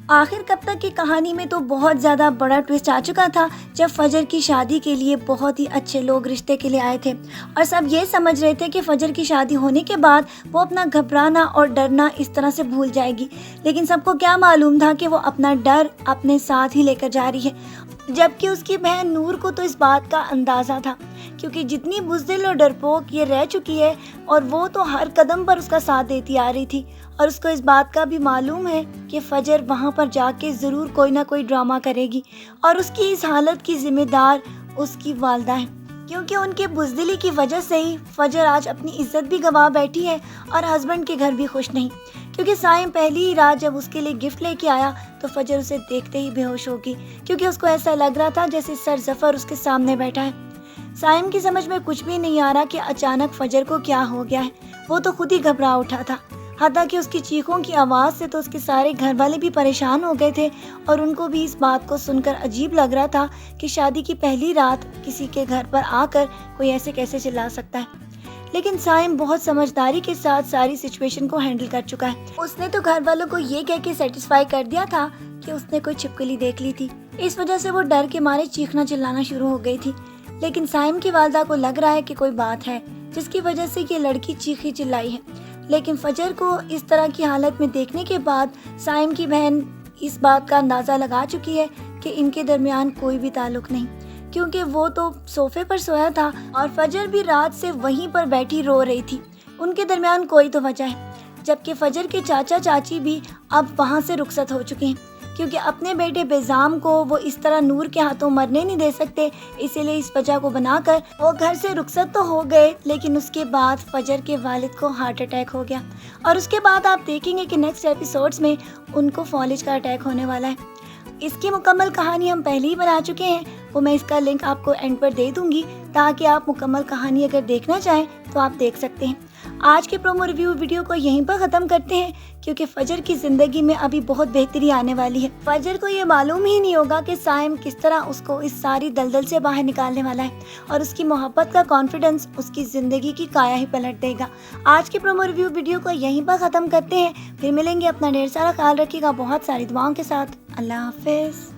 آخر کب تک کی کہانی میں تو بہت زیادہ بڑا ٹویسٹ آ چکا تھا جب فجر کی شادی کے لیے بہت ہی اچھے لوگ رشتے کے لیے آئے تھے اور سب یہ سمجھ رہے تھے کہ فجر کی شادی ہونے کے بعد وہ اپنا گھبرانا اور ڈرنا اس طرح سے بھول جائے گی، لیکن سب کو کیا معلوم تھا کہ وہ اپنا ڈر اپنے ساتھ ہی لے کر جا رہی ہے، جبکہ اس کی بہن نور کو تو اس بات کا اندازہ تھا، کیونکہ جتنی بزدل اور ڈرپوک یہ رہ چکی ہے اور وہ تو ہر قدم پر اس کا ساتھ دیتی آ رہی تھی، اور اس کو اس بات کا بھی معلوم ہے کہ فجر وہاں پر جا کے ضرور کوئی نہ کوئی ڈرامہ کرے گی اور اس کی اس حالت کی ذمہ دار اس کی والدہ ہے، کیونکہ ان کے بزدلی کی وجہ سے ہی فجر آج اپنی عزت بھی گنوا بیٹھی ہے اور ہسبینڈ کے گھر بھی خوش نہیں، کیونکہ سائم پہلی ہی رات جب اس کے لیے گفٹ لے کے آیا تو فجر اسے دیکھتے ہی بے ہوش ہوگی، کیونکہ اس کو ایسا لگ رہا تھا جیسے سر ظفر اس کے سامنے بیٹھا ہے۔ سائم کی سمجھ میں کچھ بھی نہیں آ رہا کہ اچانک فجر کو کیا ہو گیا ہے، وہ تو خود ہی گھبرا اٹھا تھا، حتیٰ کہ اس کی چیخوں کی آواز سے تو اس کے سارے گھر والے بھی پریشان ہو گئے تھے اور ان کو بھی اس بات کو سن کر عجیب لگ رہا تھا کہ شادی کی پہلی رات کسی کے گھر پر آ کر کوئی ایسے کیسے چلا سکتا ہے، لیکن سائم بہت سمجھداری کے ساتھ ساری سچویشن کو ہینڈل کر چکا ہے۔ اس نے تو گھر والوں کو یہ کہہ کے سیٹسفائی کر دیا تھا کہ اس نے کوئی چھپکلی دیکھ لی تھی، اس وجہ سے وہ ڈر کے مارے چیخنا چلانا شروع ہو گئی تھی، لیکن سائم کی والدہ کو لگ رہا ہے کہ کوئی بات ہے جس کی وجہ سے یہ لڑکی چیخی چلائی ہے، لیکن فجر کو اس طرح کی حالت میں دیکھنے کے بعد سائم کی بہن اس بات کا اندازہ لگا چکی ہے کہ ان کے درمیان کوئی بھی تعلق نہیں، کیونکہ وہ تو صوفے پر سویا تھا اور فجر بھی رات سے وہیں پر بیٹھی رو رہی تھی، ان کے درمیان کوئی تو وجہ ہے، جبکہ فجر کے چاچا چاچی بھی اب وہاں سے رخصت ہو چکے ہیں، کیونکہ اپنے بیٹے بیزام کو وہ اس طرح نور کے ہاتھوں مرنے نہیں دے سکتے، اسی لیے اس وجہ کو بنا کر وہ گھر سے رخصت تو ہو گئے، لیکن اس کے بعد فجر کے والد کو ہارٹ اٹیک ہو گیا اور اس کے بعد آپ دیکھیں گے کہ نیکسٹ ایپیسوڈز میں ان کو فالج کا اٹیک ہونے والا ہے۔ اس کی مکمل کہانی ہم پہلے ہی بنا چکے ہیں، وہ میں اس کا لنک آپ کو اینڈ پر دے دوں گی تاکہ آپ مکمل کہانی اگر دیکھنا چاہیں تو آپ دیکھ سکتے ہیں۔ آج کے پرومو ریویو ویڈیو کو یہیں پر ختم کرتے ہیں، کیونکہ فجر کی زندگی میں ابھی بہت بہتری آنے والی ہے۔ فجر کو یہ معلوم ہی نہیں ہوگا کہ سائم کس طرح اس کو اس ساری دلدل سے باہر نکالنے والا ہے اور اس کی محبت کا کانفیڈنس اس کی زندگی کی کایا ہی پلٹ دے گا۔ آج کے پرومو ریویو ویڈیو کو یہیں پر ختم کرتے ہیں، پھر ملیں گے، اپنا ڈھیر سارا خیال رکھیے گا بہت ساری دعاؤں کے ساتھ۔ اللہ حافظ۔